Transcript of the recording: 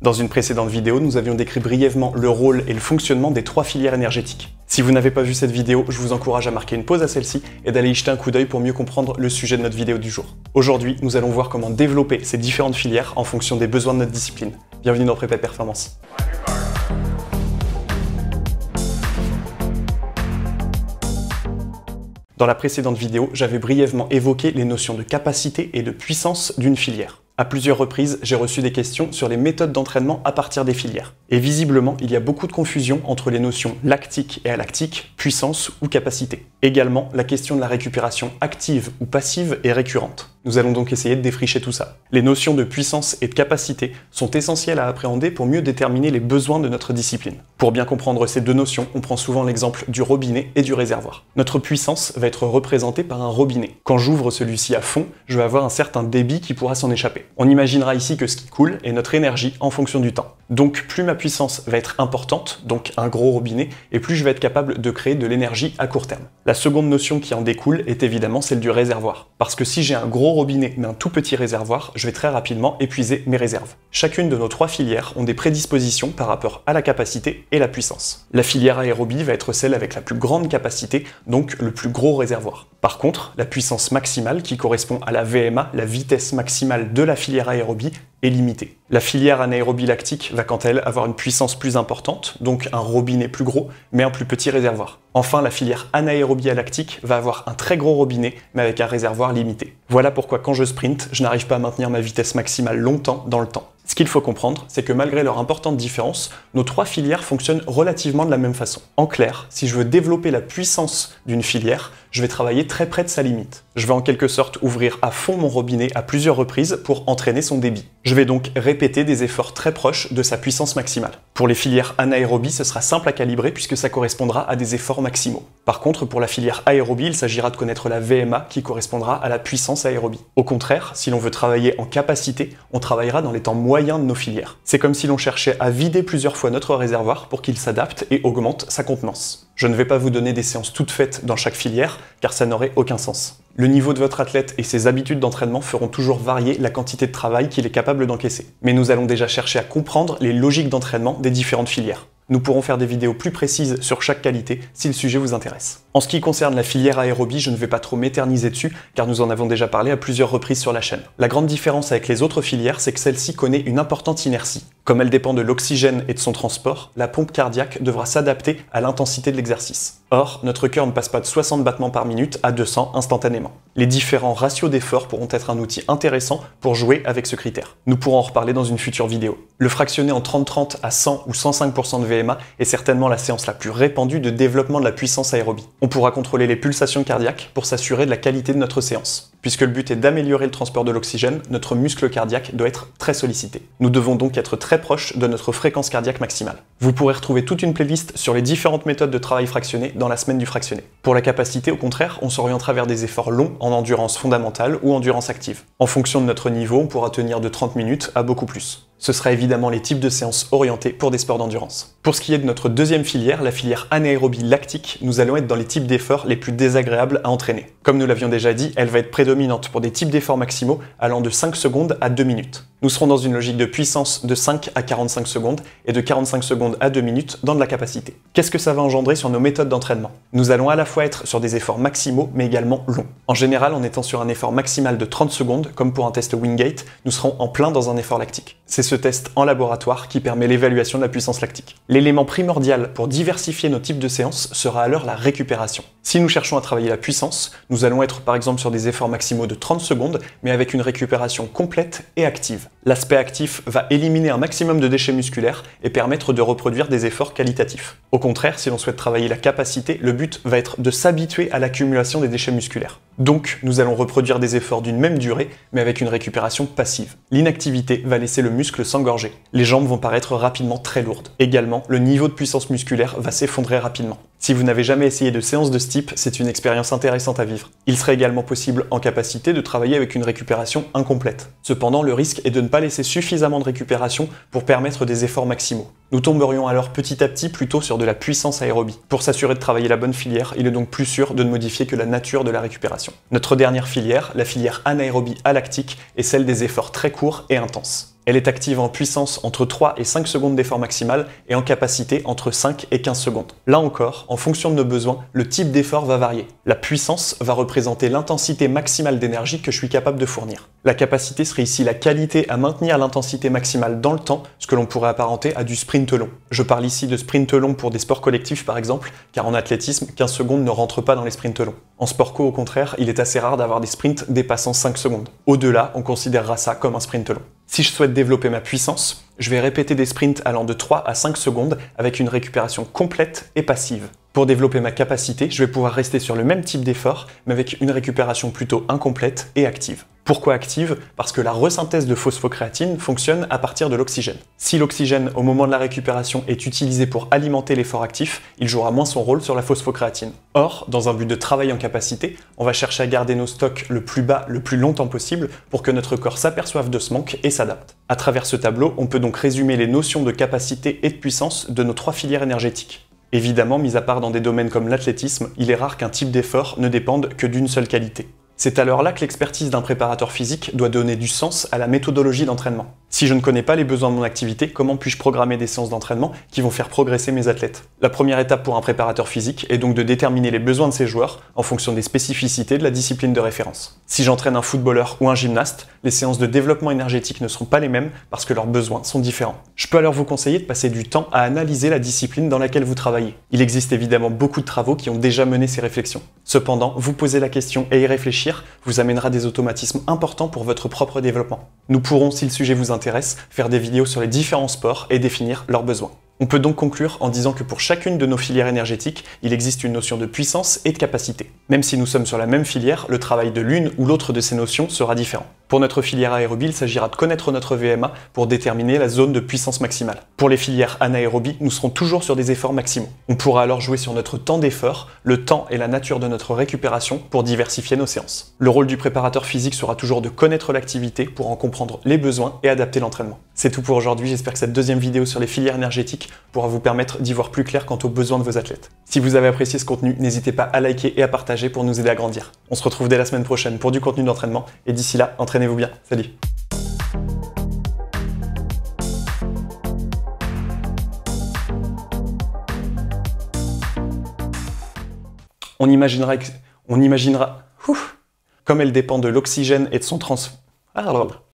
Dans une précédente vidéo, nous avions décrit brièvement le rôle et le fonctionnement des 3 filières énergétiques. Si vous n'avez pas vu cette vidéo, je vous encourage à marquer une pause à celle-ci et d'aller y jeter un coup d'œil pour mieux comprendre le sujet de notre vidéo du jour. Aujourd'hui, nous allons voir comment développer ces différentes filières en fonction des besoins de notre discipline. Bienvenue dans Prépa Performance. Dans la précédente vidéo, j'avais brièvement évoqué les notions de capacité et de puissance d'une filière. À plusieurs reprises, j'ai reçu des questions sur les méthodes d'entraînement à partir des filières. Et visiblement, il y a beaucoup de confusion entre les notions lactique et alactique, puissance ou capacité. Également, la question de la récupération active ou passive est récurrente. Nous allons donc essayer de défricher tout ça. Les notions de puissance et de capacité sont essentielles à appréhender pour mieux déterminer les besoins de notre discipline. Pour bien comprendre ces deux notions, on prend souvent l'exemple du robinet et du réservoir. Notre puissance va être représentée par un robinet. Quand j'ouvre celui-ci à fond, je vais avoir un certain débit qui pourra s'en échapper. On imaginera ici que ce qui coule est notre énergie en fonction du temps. Donc plus ma puissance va être importante, donc un gros robinet, et plus je vais être capable de créer de l'énergie à court terme. La seconde notion qui en découle est évidemment celle du réservoir. Parce que si j'ai un gros robinet mais un tout petit réservoir, je vais très rapidement épuiser mes réserves. Chacune de nos 3 filières ont des prédispositions par rapport à la capacité et la puissance. La filière aérobie va être celle avec la plus grande capacité, donc le plus gros réservoir. Par contre, la puissance maximale, qui correspond à la VMA, la vitesse maximale de la filière aérobie, est limitée. La filière anaérobie lactique va quant à elle avoir une puissance plus importante, donc un robinet plus gros, mais un plus petit réservoir. Enfin, la filière anaérobie alactique va avoir un très gros robinet, mais avec un réservoir limité. Voilà pourquoi quand je sprint, je n'arrive pas à maintenir ma vitesse maximale longtemps dans le temps. Ce qu'il faut comprendre, c'est que malgré leur importante différence, nos 3 filières fonctionnent relativement de la même façon. En clair, si je veux développer la puissance d'une filière, je vais travailler très près de sa limite. Je vais en quelque sorte ouvrir à fond mon robinet à plusieurs reprises pour entraîner son débit. Je vais donc répéter des efforts très proches de sa puissance maximale. Pour les filières anaérobie, ce sera simple à calibrer puisque ça correspondra à des efforts maximaux. Par contre, pour la filière aérobie, il s'agira de connaître la VMA qui correspondra à la puissance aérobie. Au contraire, si l'on veut travailler en capacité, on travaillera dans les temps moyens de nos filières. C'est comme si l'on cherchait à vider plusieurs fois notre réservoir pour qu'il s'adapte et augmente sa contenance. Je ne vais pas vous donner des séances toutes faites dans chaque filière, car ça n'aurait aucun sens. Le niveau de votre athlète et ses habitudes d'entraînement feront toujours varier la quantité de travail qu'il est capable d'encaisser. Mais nous allons déjà chercher à comprendre les logiques d'entraînement des différentes filières. Nous pourrons faire des vidéos plus précises sur chaque qualité si le sujet vous intéresse. En ce qui concerne la filière aérobie, je ne vais pas trop m'éterniser dessus car nous en avons déjà parlé à plusieurs reprises sur la chaîne. La grande différence avec les autres filières, c'est que celle-ci connaît une importante inertie. Comme elle dépend de l'oxygène et de son transport, la pompe cardiaque devra s'adapter à l'intensité de l'exercice. Or, notre cœur ne passe pas de 60 battements par minute à 200 instantanément. Les différents ratios d'efforts pourront être un outil intéressant pour jouer avec ce critère. Nous pourrons en reparler dans une future vidéo. Le fractionner en 30-30 à 100 ou 105% de VMA est certainement la séance la plus répandue de développement de la puissance aérobie. On pourra contrôler les pulsations cardiaques pour s'assurer de la qualité de notre séance. Puisque le but est d'améliorer le transport de l'oxygène, notre muscle cardiaque doit être très sollicité. Nous devons donc être très proche de notre fréquence cardiaque maximale. Vous pourrez retrouver toute une playlist sur les différentes méthodes de travail fractionné dans la semaine du fractionné. Pour la capacité, au contraire, on s'orientera vers des efforts longs en endurance fondamentale ou endurance active. En fonction de notre niveau, on pourra tenir de 30 minutes à beaucoup plus. Ce sera évidemment les types de séances orientées pour des sports d'endurance. Pour ce qui est de notre deuxième filière, la filière anaérobie lactique, nous allons être dans les types d'efforts les plus désagréables à entraîner. Comme nous l'avions déjà dit, elle va être prédominante pour des types d'efforts maximaux allant de 5 secondes à 2 minutes. Nous serons dans une logique de puissance de 5 à 45 secondes et de 45 secondes à 2 minutes dans de la capacité. Qu'est-ce que ça va engendrer sur nos méthodes d'entraînement? Nous allons à la fois être sur des efforts maximaux mais également longs. En général, en étant sur un effort maximal de 30 secondes, comme pour un test Wingate, nous serons en plein dans un effort lactique. C'est ce test en laboratoire qui permet l'évaluation de la puissance lactique. L'élément primordial pour diversifier nos types de séances sera alors la récupération. Si nous cherchons à travailler la puissance, nous allons être par exemple sur des efforts maximaux de 30 secondes, mais avec une récupération complète et active. L'aspect actif va éliminer un maximum de déchets musculaires et permettre de reproduire des efforts qualitatifs. Au contraire, si l'on souhaite travailler la capacité, le but va être de s'habituer à l'accumulation des déchets musculaires. Donc, nous allons reproduire des efforts d'une même durée, mais avec une récupération passive. L'inactivité va laisser le muscle s'engorger. Les jambes vont paraître rapidement très lourdes. Également, le niveau de puissance musculaire va s'effondrer rapidement. Si vous n'avez jamais essayé de séance de ce type, c'est une expérience intéressante à vivre. Il serait également possible en capacité de travailler avec une récupération incomplète. Cependant, le risque est de ne pas laisser suffisamment de récupération pour permettre des efforts maximaux. Nous tomberions alors petit à petit plutôt sur de la puissance aérobie. Pour s'assurer de travailler la bonne filière, il est donc plus sûr de ne modifier que la nature de la récupération. Notre dernière filière, la filière anaérobie alactique, est celle des efforts très courts et intenses. Elle est active en puissance entre 3 et 5 secondes d'effort maximal et en capacité entre 5 et 15 secondes. Là encore, en fonction de nos besoins, le type d'effort va varier. La puissance va représenter l'intensité maximale d'énergie que je suis capable de fournir. La capacité serait ici la qualité à maintenir l'intensité maximale dans le temps, ce que l'on pourrait apparenter à du sprint long. Je parle ici de sprint long pour des sports collectifs par exemple, car en athlétisme, 15 secondes ne rentrent pas dans les sprints longs. En sport co, au contraire, il est assez rare d'avoir des sprints dépassant 5 secondes. Au-delà, on considérera ça comme un sprint long. Si je souhaite développer ma puissance, je vais répéter des sprints allant de 3 à 5 secondes avec une récupération complète et passive. Pour développer ma capacité, je vais pouvoir rester sur le même type d'effort, mais avec une récupération plutôt incomplète et active. Pourquoi active? Parce que la resynthèse de phosphocréatine fonctionne à partir de l'oxygène. Si l'oxygène, au moment de la récupération, est utilisé pour alimenter l'effort actif, il jouera moins son rôle sur la phosphocréatine. Or, dans un but de travail en capacité, on va chercher à garder nos stocks le plus bas, le plus longtemps possible pour que notre corps s'aperçoive de ce manque et s'adapte. À travers ce tableau, on peut donc résumer les notions de capacité et de puissance de nos 3 filières énergétiques. Évidemment, mis à part dans des domaines comme l'athlétisme, il est rare qu'un type d'effort ne dépende que d'une seule qualité. C'est alors là que l'expertise d'un préparateur physique doit donner du sens à la méthodologie d'entraînement. Si je ne connais pas les besoins de mon activité, comment puis-je programmer des séances d'entraînement qui vont faire progresser mes athlètes? La première étape pour un préparateur physique est donc de déterminer les besoins de ses joueurs en fonction des spécificités de la discipline de référence. Si j'entraîne un footballeur ou un gymnaste, les séances de développement énergétique ne seront pas les mêmes parce que leurs besoins sont différents. Je peux alors vous conseiller de passer du temps à analyser la discipline dans laquelle vous travaillez. Il existe évidemment beaucoup de travaux qui ont déjà mené ces réflexions. Cependant, vous poser la question et y réfléchir vous amènera des automatismes importants pour votre propre développement. Nous pourrons, si le sujet vous intéresse, faire des vidéos sur les différents sports et définir leurs besoins. On peut donc conclure en disant que pour chacune de nos filières énergétiques, il existe une notion de puissance et de capacité. Même si nous sommes sur la même filière, le travail de l'une ou l'autre de ces notions sera différent. Pour notre filière aérobie, il s'agira de connaître notre VMA pour déterminer la zone de puissance maximale. Pour les filières anaérobie, nous serons toujours sur des efforts maximaux. On pourra alors jouer sur notre temps d'effort, le temps et la nature de notre récupération pour diversifier nos séances. Le rôle du préparateur physique sera toujours de connaître l'activité pour en comprendre les besoins et adapter l'entraînement. C'est tout pour aujourd'hui, j'espère que cette deuxième vidéo sur les filières énergétiques pourra vous permettre d'y voir plus clair quant aux besoins de vos athlètes. Si vous avez apprécié ce contenu, n'hésitez pas à liker et à partager pour nous aider à grandir. On se retrouve dès la semaine prochaine pour du contenu d'entraînement et d'ici là, entraînez-vous bien. Salut! On imaginera, comme elle dépend de l'oxygène et de son transfert.